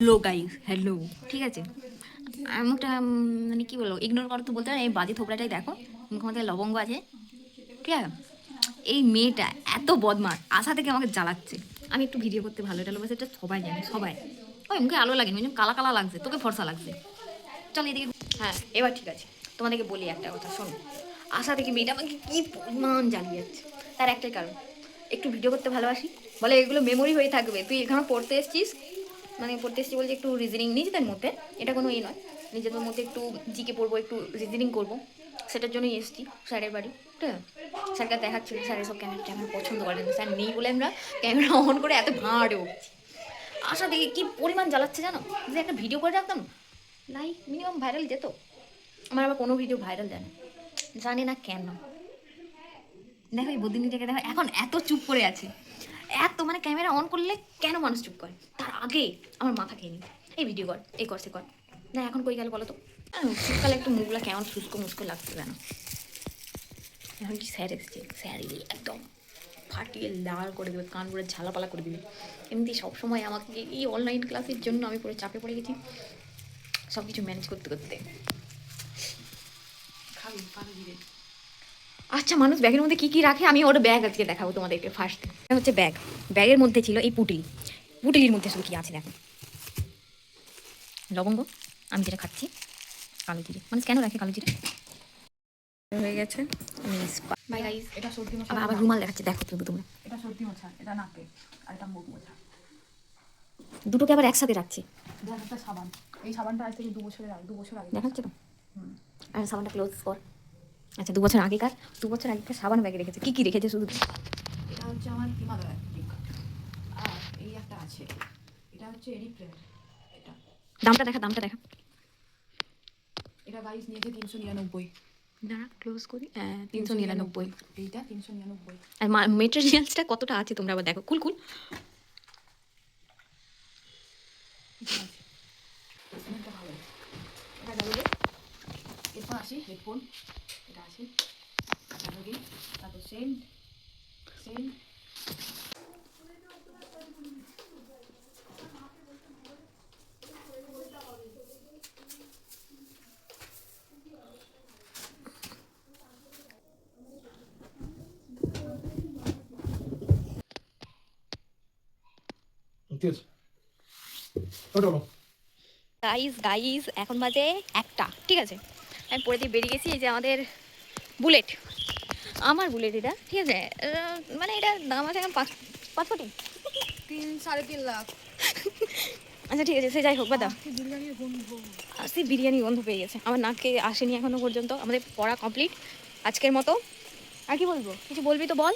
Hello guys, hello. ঠিক আছে, আমি একটা মানে কি বলবো, ইগনোর করো তো বলতে পারো। এই বাজে থোবড়াটাই দেখো, মুখের মধ্যে লবঙ্গ আছে। ঠিক আছে, এই মেয়েটা এত বদমাস, আশা থেকে আমাকে জ্বালাচ্ছে। আমি একটু ভিডিও করতে ভালো টালোবাসি, এটা সবাই জানে, সবাই। ওই মুখে আলো লাগে, ওই জন্য কালা কালা লাগছে, তোকে ফর্সা লাগছে। চল এদিকে। হ্যাঁ, এবার ঠিক আছে, তোমাদেরকে বলি একটা কথা, শোনো। আশা থেকে মেয়েটা আমাকে কি পরিমাণ জ্বালিয়ে যাচ্ছে, তার একটাই কারণ, একটু ভিডিও করতে ভালোবাসি বলে। এগুলো মেমোরি হয়ে থাকবে। তুই এখানে পড়তে এসছিস, মানে পড়তে এসছি বলছে একটু রিজনিং নিজেদের মধ্যে, এটা কোনো মধ্যে নিজেদের মধ্যে একটু জিকে পড়বো, একটু রিজনিং করবো, সেটার জন্যই এসছি স্যারের বাড়ি। ঠিক আছে, স্যারকে দেখাচ্ছি, স্যার এসব ক্যামেরা ট্যামেরা পছন্দ করেন, স্যার নেই বলে আমরা ক্যামেরা অন করে এত ভাঁড়ে উঠছি। আশা দেখি কি পরিমাণ জ্বালাচ্ছে জানো, যে একটা ভিডিও করে রাখতাম, লাইক মিনিমাম ভাইরাল যেত। আমার আবার কোনো ভিডিও ভাইরাল যায় না, জানি না কেন। দেখো এই বদিনীটাকে দেখো, এখন এত চুপ করে আছে, এত মানে ক্যামেরা অন করলে কেন মানুষ চুপ করে, তার আগে আমার মাথা খেয়ে নি, এই ভিডিও কর, এই কর, সে কর। না এখন কই গেল বলো তো। শীতকালে একটু মুখগুলা কেমন শুষ্ক মুস্কো লাগছে কেন। এখন কি স্যার এসছে, স্যার এলে একদম ফাটিয়ে লাল করে দেবে, কান পুরো ঝালাপালা করে দেবে। এমনি সবসময় আমাকে এই অনলাইন ক্লাসের জন্য আমি পুরো চাপে পড়ে গেছি, সব কিছু ম্যানেজ করতে করতে। আচ্ছা, মানুষ ব্যাগের মধ্যে কি কি রাখে, আমি ওর ব্যাগ আজকে দেখাবো তোমাদেরকে। ফার্স্ট হচ্ছে ব্যাগ, ব্যাগের মধ্যে ছিল এই পুটলি, পুটলির মধ্যে শুধু কি আছে দেখো, লবঙ্গ, আমি যেটা খাচ্ছি কালো জিরে, মানুষ কেন রাখে কালো জিরে, হয়ে গেছে। বাই গাইস, এটা সর্দি মশা, আবার রুমাল দেখাচ্ছি, দেখো তুমি তোমরা। এটা সর্দি মশা, এটা নাকে, আর এটা মুখ মোছা। দুটোকে আবার একসাথে রাখছি। দেখ একটা সাবান, এই সাবানটা আজ থেকে 2 বছর আগে দেখাচ্ছে তো, আর সাবানটা ক্লোজ কর। আচ্ছা, 2 বছর আগেকার সাবান ব্যাগে রেখেছে, কি কি রেখেছে শুধু। এটা হচ্ছে আমার হিমালয় পিক, আর এই একটা আছে, এটা হচ্ছে এরিপ্রেল। এটা দামটা দেখা, দামটা দেখা। এটা গাইস নিয়েছে 399। দাঁড়া ক্লোজ করি, 399। এইটা 399। আর মেটেরিয়ালসটা কতটা আছে তোমরা আবার দেখো, কুল কুল। এটা ভালো, এটা গেল রে। এরপর আসি হেডফোন, এটা আসি, তারপর সেন্ট সেন্ট। ঠিক আছে, ওটা বলো। গাইজ গাইজ, এখন বাজে 1টা। ঠিক আছে, আমি পরে দিয়ে বেরিয়ে গেছি। এই যে আমাদের বুলেট, আমার বুলেট এটা। ঠিক আছে, মানে এটা দাম আছে এখন 5 কোটি, 3-3.5 লাখ। আচ্ছা ঠিক আছে, সে যাই হোক, বাদা। বিরিয়ানির গন্ধ, আসি বিরিয়ানি গন্ধ পেয়ে গেছে, আমার নাকে আসেনি এখনো পর্যন্ত। আমাদের পড়া কমপ্লিট আজকের মতো। আর কি বলবো, কিছু বলবি তো বল।